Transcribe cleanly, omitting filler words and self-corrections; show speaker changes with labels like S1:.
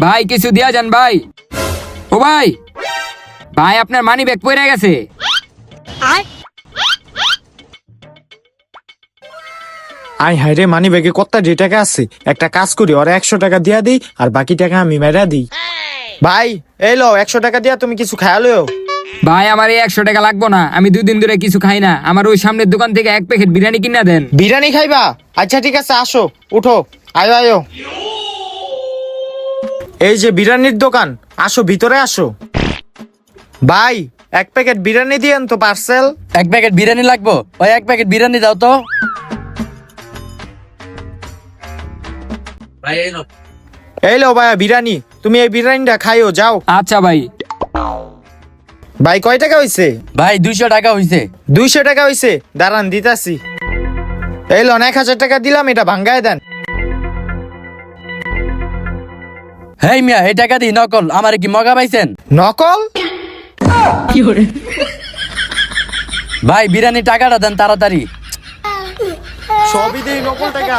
S1: ভাই কিছু দিয়া যান ভাই। ও ভাই, ভাই আপনার মানি ব্যাগ পড়ে গেছে।
S2: আই হায় রে, মানি ব্যাগে কত টাকা আছে। একটা কাজ করি, ওরা 100 টাকা দিয়া দিই আর বাকি টাকা আমি মেরা দিই। ভাই এই লো 100 টাকা দিয়া তুমি কিছু খায়ালো।
S1: ভাই আমার এই 100 টাকা লাগবো না, আমি 2 দিন ধরে কিছু খাই না। আমার ওই সামনের দোকান থেকে 1 প্যাকেট বিরিয়ানি কিনা দেন।
S2: বিরিয়ানি খাইবা? আচ্ছা ঠিক আছে, আসো উঠো, আয়ো আয়ো। এই যে বিরিয়ানির দোকান, আসো ভিতরে আসো। ভাই 1 প্যাকেট বিরিয়ানি দিয়েন তো পার্সেল।
S3: 1 প্যাকেট বিরিয়ানি লাগবো? ওই 1 প্যাকেট বিরিয়ানি দাও তো।
S2: এই লো ভাইয়া বিরিয়ানি, তুমি এই বিরিয়ানিটা খাইও যাও।
S1: আচ্ছা ভাই।
S2: ভাই কয় টাকা হইছে?
S3: ভাই 200 টাকা হইছে।
S2: 200 টাকা হইছে, দাঁড়ান দিতাছি। এই লোন 1000 টাকা দিলাম, এটা ভাঙ্গায় দেন।
S3: হেই মিয়া, এই টাকা দি নকল, আমারে কি মগা পাইছেন?
S2: নকল?
S3: ভাই বিরিয়ানি টাকাটা দেন তাড়াতাড়ি।
S2: সবই দেই নকল টাকা।